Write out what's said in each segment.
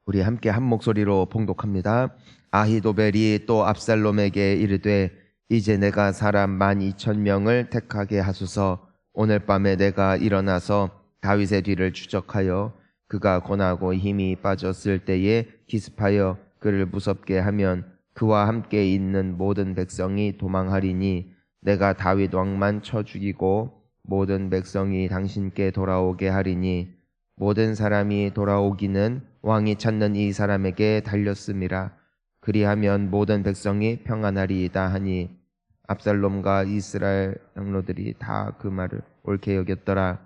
우리 함께 한 목소리로 봉독합니다. 아히도벨이 또 압살롬에게 이르되 이제 내가 사람 12,000명을 택하게 하소서. 오늘 밤에 내가 일어나서 다윗의 뒤를 추적하여 그가 고나고 힘이 빠졌을 때에 기습하여 그를 무섭게 하면 그와 함께 있는 모든 백성이 도망하리니 내가 다윗 왕만 쳐 죽이고 모든 백성이 당신께 돌아오게 하리니 모든 사람이 돌아오기는 왕이 찾는 이 사람에게 달렸음이라. 그리하면 모든 백성이 평안하리이다 하니 압살롬과 이스라엘 장로들이 다 그 말을 옳게 여겼더라.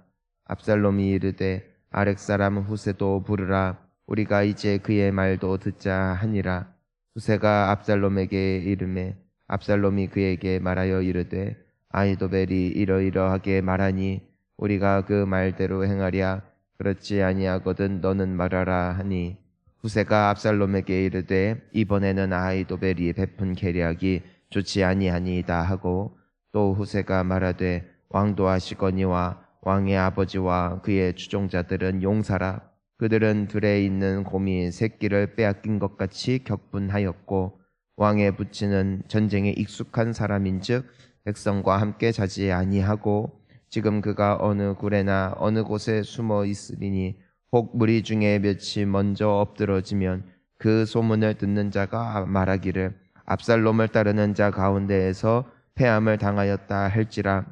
압살롬이 이르되 아렉 사람 후세도 부르라. 우리가 이제 그의 말도 듣자 하니라. 후세가 압살롬에게 이르매 압살롬이 그에게 말하여 이르되 아히도벨이 이러이러하게 말하니 우리가 그 말대로 행하랴. 그렇지 아니하거든 너는 말하라 하니 후세가 압살롬에게 이르되 이번에는 아히도벨이 베푼 계략이 좋지 아니하니이다 하고 또 후세가 말하되 왕도 하시거니와 왕의 아버지와 그의 추종자들은 용사라. 그들은 들에 있는 곰이 새끼를 빼앗긴 것 같이 격분하였고 왕의 부친은 전쟁에 익숙한 사람인즉 백성과 함께 자지 아니하고 지금 그가 어느 굴에나 어느 곳에 숨어 있으리니 혹 무리 중에 몇이 먼저 엎드러지면 그 소문을 듣는 자가 말하기를 압살롬을 따르는 자 가운데에서 패함을 당하였다 할지라.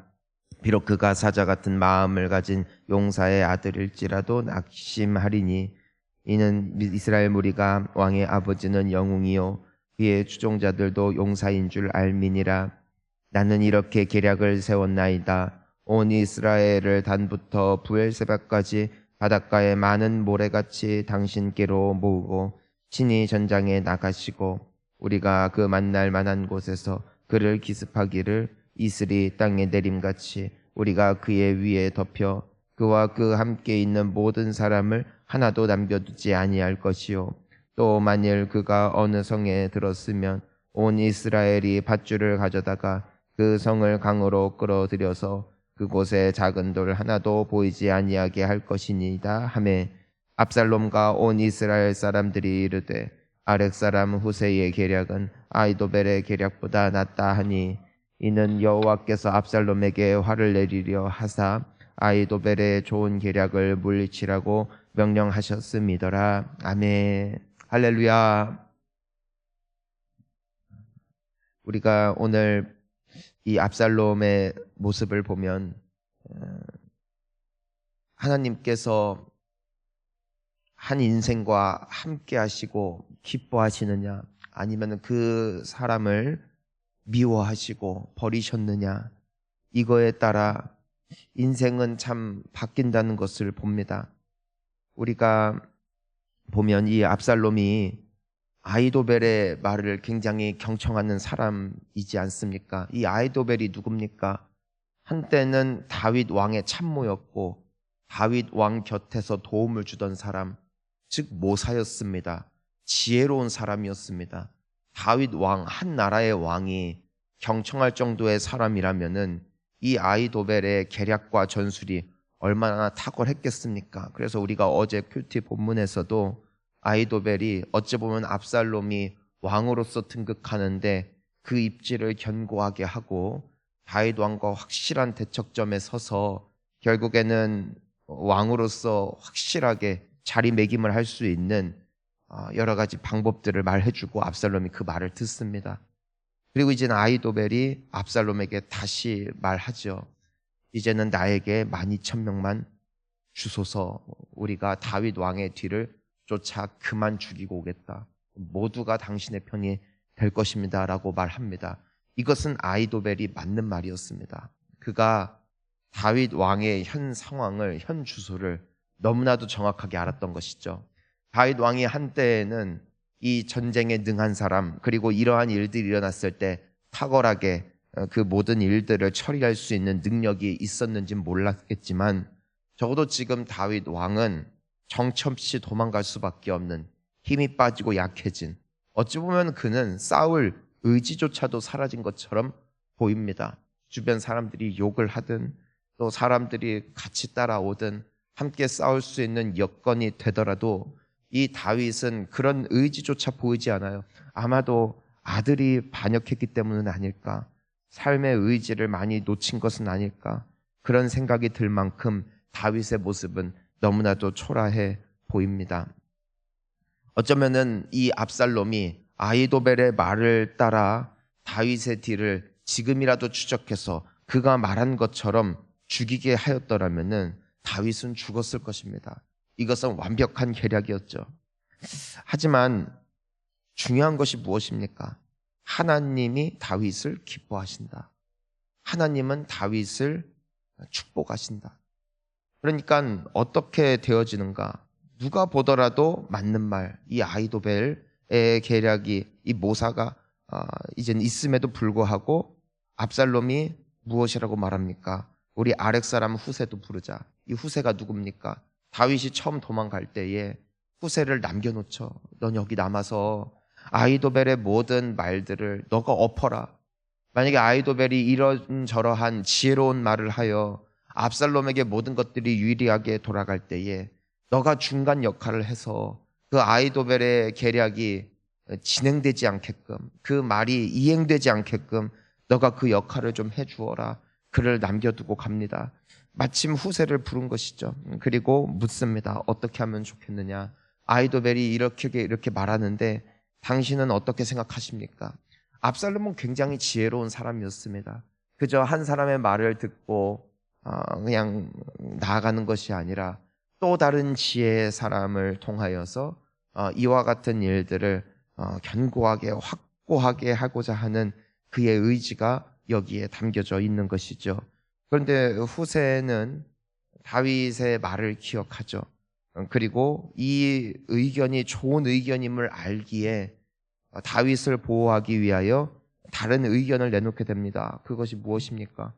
비록 그가 사자 같은 마음을 가진 용사의 아들일지라도 낙심하리니 이는 이스라엘 무리가 왕의 아버지는 영웅이요 그의 추종자들도 용사인 줄 알미니라. 나는 이렇게 계략을 세웠나이다. 온 이스라엘을 단부터 부엘세바까지 바닷가의 많은 모래같이 당신께로 모으고 친히 전장에 나가시고 우리가 그 만날 만한 곳에서 그를 기습하기를 이슬이 땅에 내림같이 우리가 그의 위에 덮여 그와 그 함께 있는 모든 사람을 하나도 남겨두지 아니할 것이요 또 만일 그가 어느 성에 들었으면 온 이스라엘이 밧줄을 가져다가 그 성을 강으로 끌어들여서 그곳에 작은 돌 하나도 보이지 아니하게 할 것이니이다 하매 압살롬과 온 이스라엘 사람들이 이르되 아렉 사람 후세의 계략은 아히도벨의 계략보다 낫다 하니 이는 여호와께서 압살롬에게 화를 내리려 하사 아히도벨의 좋은 계략을 물리치라고 명령하셨음이더라. 아멘. 할렐루야. 우리가 오늘 이 압살롬의 모습을 보면 하나님께서 한 인생과 함께 하시고 기뻐하시느냐 아니면 그 사람을 미워하시고 버리셨느냐 이거에 따라 인생은 참 바뀐다는 것을 봅니다. 우리가 보면 이 압살롬이 아히도벨의 말을 굉장히 경청하는 사람이지 않습니까? 이 아히도벨이 누굽니까? 한때는 다윗 왕의 참모였고 다윗 왕 곁에서 도움을 주던 사람, 즉 모사였습니다. 지혜로운 사람이었습니다. 다윗 왕, 한 나라의 왕이 경청할 정도의 사람이라면은 이 아히도벨의 계략과 전술이 얼마나 탁월했겠습니까? 그래서 우리가 어제 큐티 본문에서도 아히도벨이 어찌 보면 압살롬이 왕으로서 등극하는데 그 입지를 견고하게 하고 다윗 왕과 확실한 대척점에 서서 결국에는 왕으로서 확실하게 자리매김을 할 수 있는 여러 가지 방법들을 말해주고 압살롬이 그 말을 듣습니다. 그리고 이제는 아히도벨이 압살롬에게 다시 말하죠. 이제는 나에게 12,000명만 주소서. 우리가 다윗 왕의 뒤를 쫓아 그만 죽이고 오겠다. 모두가 당신의 편이 될 것입니다 라고 말합니다. 이것은 아히도벨이 맞는 말이었습니다. 그가 다윗 왕의 현 상황을, 현 주소를 너무나도 정확하게 알았던 것이죠. 다윗 왕이 한때에는 이 전쟁에 능한 사람, 그리고 이러한 일들이 일어났을 때 탁월하게 그 모든 일들을 처리할 수 있는 능력이 있었는지는 몰랐겠지만 적어도 지금 다윗 왕은 정처없이 도망갈 수밖에 없는, 힘이 빠지고 약해진, 어찌 보면 그는 싸울 의지조차도 사라진 것처럼 보입니다. 주변 사람들이 욕을 하든 또 사람들이 같이 따라오든 함께 싸울 수 있는 여건이 되더라도 이 다윗은 그런 의지조차 보이지 않아요. 아마도 아들이 반역했기 때문은 아닐까, 삶의 의지를 많이 놓친 것은 아닐까, 그런 생각이 들 만큼 다윗의 모습은 너무나도 초라해 보입니다. 어쩌면은 이 압살롬이 아히도벨의 말을 따라 다윗의 뒤를 지금이라도 추적해서 그가 말한 것처럼 죽이게 하였더라면은 다윗은 죽었을 것입니다. 이것은 완벽한 계략이었죠. 하지만 중요한 것이 무엇입니까? 하나님이 다윗을 기뻐하신다. 하나님은 다윗을 축복하신다. 그러니까 어떻게 되어지는가? 누가 보더라도 맞는 말, 이 아히도벨의 계략이, 이 모사가 이제는 있음에도 불구하고 압살롬이 무엇이라고 말합니까? 우리 아렉 사람 후세도 부르자. 이 후세가 누굽니까? 다윗이 처음 도망갈 때에 후세를 남겨놓죠. 넌 여기 남아서 아히도벨의 모든 말들을 너가 엎어라. 만약에 아히도벨이 이런저러한 지혜로운 말을 하여 압살롬에게 모든 것들이 유리하게 돌아갈 때에 너가 중간 역할을 해서 그 아히도벨의 계략이 진행되지 않게끔, 그 말이 이행되지 않게끔 너가 그 역할을 좀 해주어라. 그를 남겨두고 갑니다. 마침 후세를 부른 것이죠. 그리고 묻습니다. 어떻게 하면 좋겠느냐? 아히도벨이 이렇게 말하는데 당신은 어떻게 생각하십니까? 압살롬은 굉장히 지혜로운 사람이었습니다. 그저 한 사람의 말을 듣고 그냥 나아가는 것이 아니라 또 다른 지혜의 사람을 통하여서 이와 같은 일들을 견고하게 확고하게 하고자 하는 그의 의지가 여기에 담겨져 있는 것이죠. 그런데 후세는 다윗의 말을 기억하죠. 그리고 이 의견이 좋은 의견임을 알기에 다윗을 보호하기 위하여 다른 의견을 내놓게 됩니다. 그것이 무엇입니까?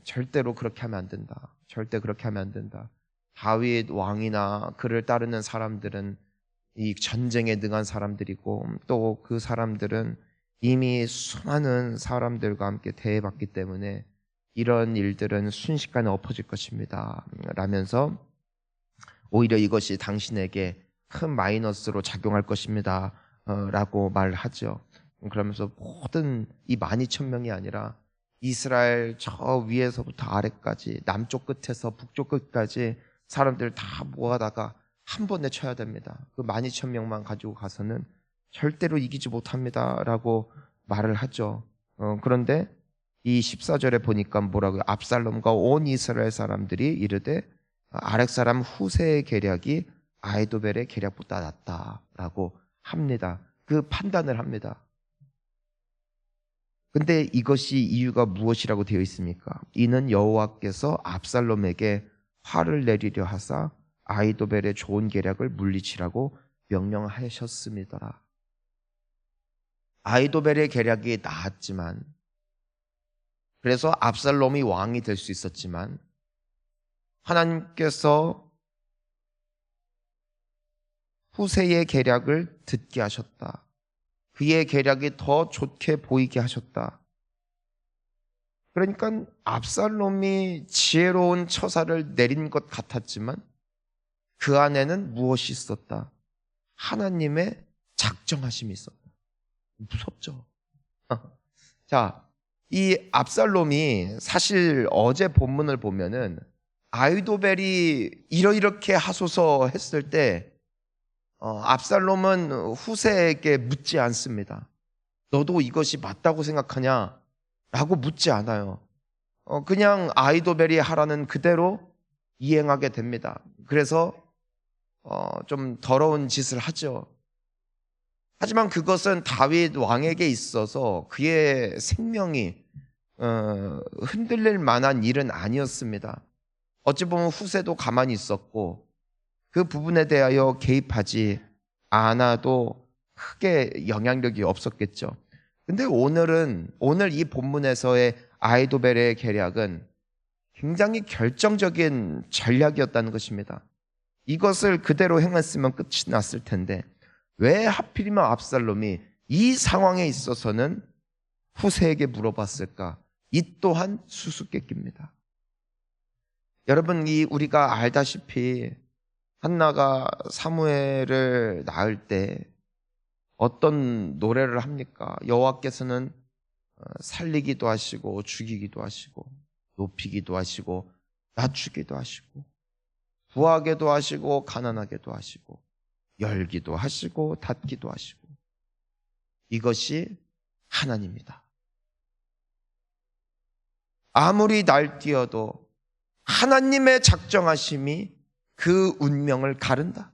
절대로 그렇게 하면 안 된다. 절대 그렇게 하면 안 된다. 다윗 왕이나 그를 따르는 사람들은 이 전쟁에 능한 사람들이고 또 그 사람들은 이미 수많은 사람들과 함께 대해봤기 때문에 이런 일들은 순식간에 엎어질 것입니다. 라면서 오히려 이것이 당신에게 큰 마이너스로 작용할 것입니다. 라고 말하죠. 그러면서 모든 이 12,000명이 아니라 이스라엘 저 위에서부터 아래까지 남쪽 끝에서 북쪽 끝까지 사람들 다 모아다가 한 번에 쳐야 됩니다. 그 12,000명만 가지고 가서는 절대로 이기지 못합니다. 라고 말을 하죠. 그런데 이 14절에 보니까 뭐라고요? 압살롬과 온 이스라엘 사람들이 이르되 아렉 사람 후세의 계략이 아히도벨의 계략보다 낫다라고 합니다. 그 판단을 합니다. 근데 이것이 이유가 무엇이라고 되어 있습니까? 이는 여호와께서 압살롬에게 화를 내리려 하사 아히도벨의 좋은 계략을 물리치라고 명령하셨습니다. 아히도벨의 계략이 나았지만, 그래서 압살롬이 왕이 될 수 있었지만 하나님께서 후세의 계략을 듣게 하셨다. 그의 계략이 더 좋게 보이게 하셨다. 그러니까 압살롬이 지혜로운 처사를 내린 것 같았지만 그 안에는 무엇이 있었다? 하나님의 작정하심이 있었다. 무섭죠? 자, 이 압살롬이 사실 어제 본문을 보면은 아히도벨이 이렇게 하소서 했을 때 압살롬은 후세에게 묻지 않습니다. 너도 이것이 맞다고 생각하냐? 라고 묻지 않아요. 그냥 아히도벨이 하라는 그대로 이행하게 됩니다. 그래서 좀 더러운 짓을 하죠. 하지만 그것은 다윗 왕에게 있어서 그의 생명이 흔들릴 만한 일은 아니었습니다. 어찌 보면 후세도 가만히 있었고 그 부분에 대하여 개입하지 않아도 크게 영향력이 없었겠죠. 근데 오늘 이 본문에서의 아히도벨의 계략은 굉장히 결정적인 전략이었다는 것입니다. 이것을 그대로 행했으면 끝이 났을 텐데 왜 하필이면 압살롬이 이 상황에 있어서는 후세에게 물어봤을까? 이 또한 수수께끼입니다. 여러분, 우리가 알다시피 한나가 사무엘을 낳을 때 어떤 노래를 합니까? 여호와께서는 살리기도 하시고 죽이기도 하시고 높이기도 하시고 낮추기도 하시고 부하게도 하시고 가난하게도 하시고 열기도 하시고 닫기도 하시고 이것이 하나님이다. 아무리 날뛰어도 하나님의 작정하심이 그 운명을 가른다.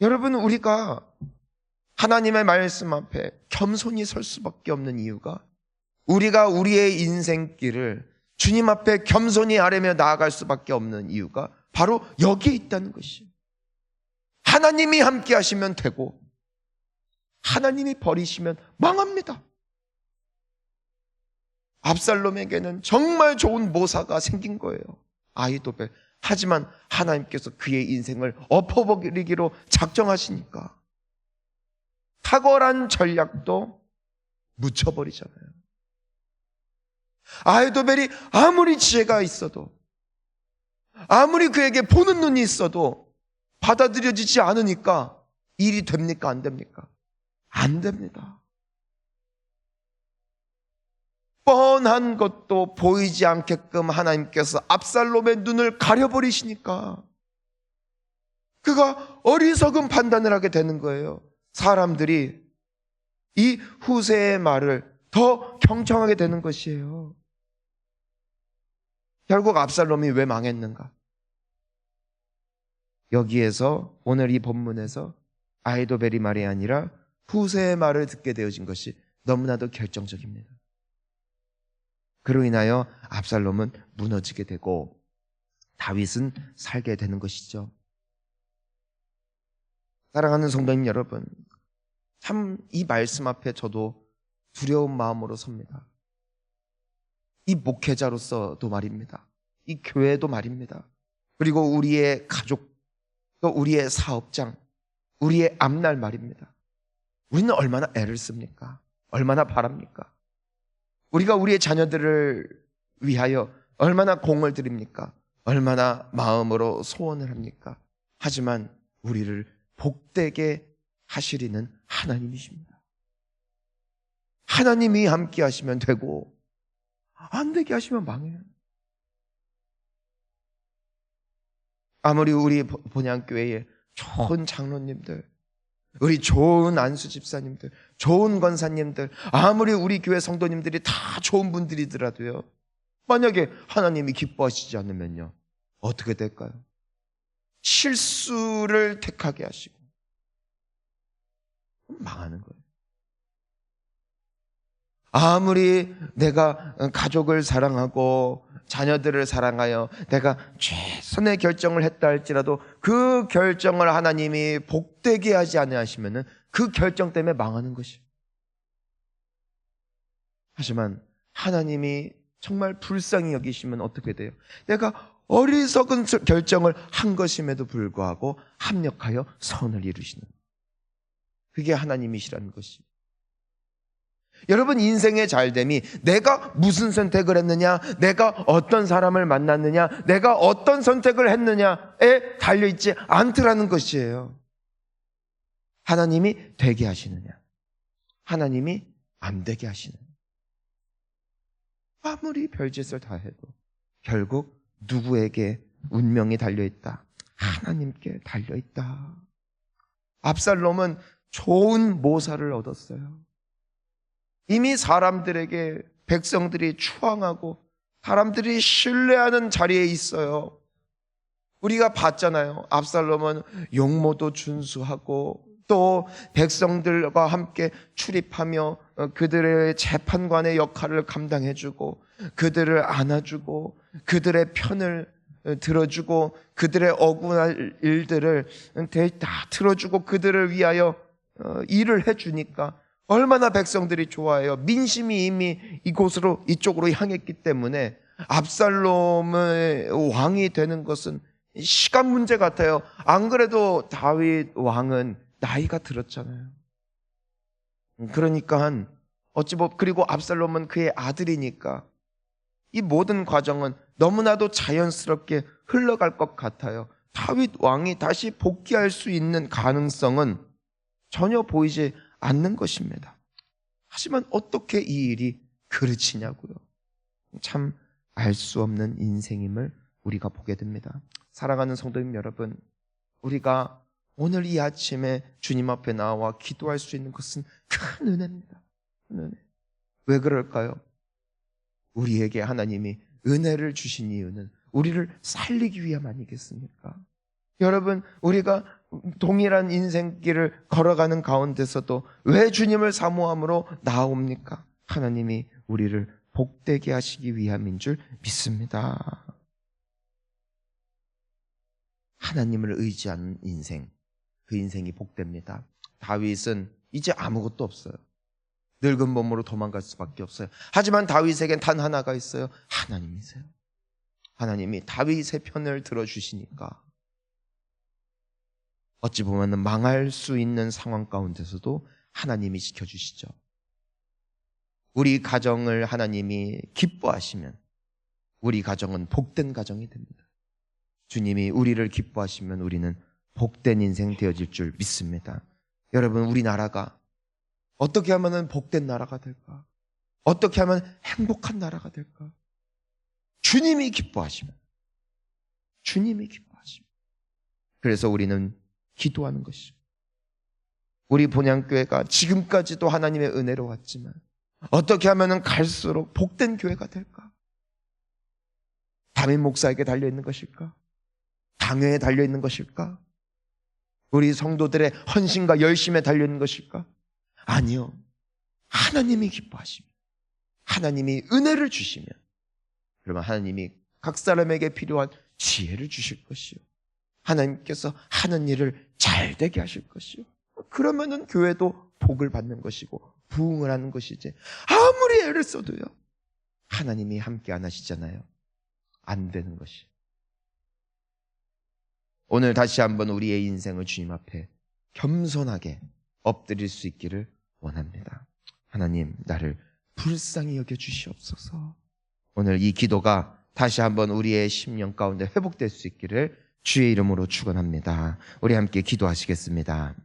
여러분, 우리가 하나님의 말씀 앞에 겸손히 설 수밖에 없는 이유가 우리가 우리의 인생길을 주님 앞에 겸손히 아뢰며 나아갈 수밖에 없는 이유가 바로 여기에 있다는 것이에요. 하나님이 함께 하시면 되고 하나님이 버리시면 망합니다. 압살롬에게는 정말 좋은 모사가 생긴 거예요. 아히도벨. 하지만 하나님께서 그의 인생을 엎어버리기로 작정하시니까 탁월한 전략도 묻혀버리잖아요. 아히도벨이 아무리 지혜가 있어도 아무리 그에게 보는 눈이 있어도 받아들여지지 않으니까 일이 됩니까? 안 됩니까? 안 됩니다. 뻔한 것도 보이지 않게끔 하나님께서 압살롬의 눈을 가려버리시니까 그가 어리석은 판단을 하게 되는 거예요. 사람들이 이 후세의 말을 더 경청하게 되는 것이에요. 결국 압살롬이 왜 망했는가? 여기에서 오늘 이 본문에서 아히도벨이 말이 아니라 후세의 말을 듣게 되어진 것이 너무나도 결정적입니다. 그로 인하여 압살롬은 무너지게 되고 다윗은 살게 되는 것이죠. 사랑하는 성도님 여러분, 참 이 말씀 앞에 저도 두려운 마음으로 섭니다. 이 목회자로서도 말입니다. 이 교회도 말입니다. 그리고 우리의 가족, 또 우리의 사업장, 우리의 앞날 말입니다. 우리는 얼마나 애를 씁니까? 얼마나 바랍니까? 우리가 우리의 자녀들을 위하여 얼마나 공을 들입니까? 얼마나 마음으로 소원을 합니까? 하지만 우리를 복되게 하시리는 하나님이십니다. 하나님이 함께 하시면 되고 안 되게 하시면 망해요. 아무리 우리 본향교회에 좋은 장로님들, 우리 좋은 안수 집사님들, 좋은 권사님들, 아무리 우리 교회 성도님들이 다 좋은 분들이더라도요, 만약에 하나님이 기뻐하시지 않으면요, 어떻게 될까요? 실수를 택하게 하시고 망하는 거예요. 아무리 내가 가족을 사랑하고 자녀들을 사랑하여 내가 최선의 결정을 했다 할지라도 그 결정을 하나님이 복되게 하지 않으시면 그 결정 때문에 망하는 것이에요. 하지만 하나님이 정말 불쌍히 여기시면 어떻게 돼요? 내가 어리석은 결정을 한 것임에도 불구하고 합력하여 선을 이루시는, 그게 하나님이시라는 것이에요. 여러분, 인생의 잘됨이 내가 무슨 선택을 했느냐, 내가 어떤 사람을 만났느냐, 내가 어떤 선택을 했느냐에 달려있지 않더라는 것이에요. 하나님이 되게 하시느냐, 하나님이 안 되게 하시느냐. 아무리 별짓을 다 해도 결국 누구에게 운명이 달려있다? 하나님께 달려있다. 압살롬은 좋은 모사를 얻었어요. 이미 사람들에게, 백성들이 추앙하고 사람들이 신뢰하는 자리에 있어요. 우리가 봤잖아요. 압살롬은 용모도 준수하고 또 백성들과 함께 출입하며 그들의 재판관의 역할을 감당해주고 그들을 안아주고 그들의 편을 들어주고 그들의 억울한 일들을 다 들어주고 그들을 위하여 일을 해주니까 얼마나 백성들이 좋아해요. 민심이 이미 이곳으로, 이쪽으로 향했기 때문에 압살롬의 왕이 되는 것은 시간 문제 같아요. 안 그래도 다윗 왕은 나이가 들었잖아요. 그러니까 그리고 압살롬은 그의 아들이니까 이 모든 과정은 너무나도 자연스럽게 흘러갈 것 같아요. 다윗 왕이 다시 복귀할 수 있는 가능성은 전혀 보이지 않는 것입니다. 하지만 어떻게 이 일이 그르치냐고요. 참 알 수 없는 인생임을 우리가 보게 됩니다. 사랑하는 성도님 여러분, 우리가 오늘 이 아침에 주님 앞에 나와 기도할 수 있는 것은 큰 은혜입니다. 큰 은혜. 왜 그럴까요? 우리에게 하나님이 은혜를 주신 이유는 우리를 살리기 위함 아니겠습니까? 여러분, 우리가 동일한 인생길을 걸어가는 가운데서도 왜 주님을 사모함으로 나옵니까? 하나님이 우리를 복되게 하시기 위함인 줄 믿습니다. 하나님을 의지하는 인생, 그 인생이 복됩니다. 다윗은 이제 아무것도 없어요. 늙은 몸으로 도망갈 수밖에 없어요. 하지만 다윗에겐 단 하나가 있어요. 하나님이세요. 하나님이 다윗의 편을 들어주시니까 어찌 보면 망할 수 있는 상황 가운데서도 하나님이 지켜주시죠. 우리 가정을 하나님이 기뻐하시면 우리 가정은 복된 가정이 됩니다. 주님이 우리를 기뻐하시면 우리는 복된 인생 되어질 줄 믿습니다. 여러분, 우리나라가 어떻게 하면 복된 나라가 될까? 어떻게 하면 행복한 나라가 될까? 주님이 기뻐하시면, 주님이 기뻐하시면. 그래서 우리는 기도하는 것이죠. 우리 본향교회가 지금까지도 하나님의 은혜로 왔지만 어떻게 하면 갈수록 복된 교회가 될까? 담임 목사에게 달려있는 것일까? 당회에 달려있는 것일까? 우리 성도들의 헌신과 열심에 달려있는 것일까? 아니요. 하나님이 기뻐하시면, 하나님이 은혜를 주시면, 그러면 하나님이 각 사람에게 필요한 지혜를 주실 것이요, 하나님께서 하는 일을 잘 되게 하실 것이요, 그러면은 교회도 복을 받는 것이고 부흥을 하는 것이지, 아무리 애를 써도요 하나님이 함께 안 하시잖아요. 안 되는 것이. 오늘 다시 한번 우리의 인생을 주님 앞에 겸손하게 엎드릴 수 있기를 원합니다. 하나님, 나를 불쌍히 여겨 주시옵소서. 오늘 이 기도가 다시 한번 우리의 심령 가운데 회복될 수 있기를 주의 이름으로 축원합니다. 우리 함께 기도하시겠습니다.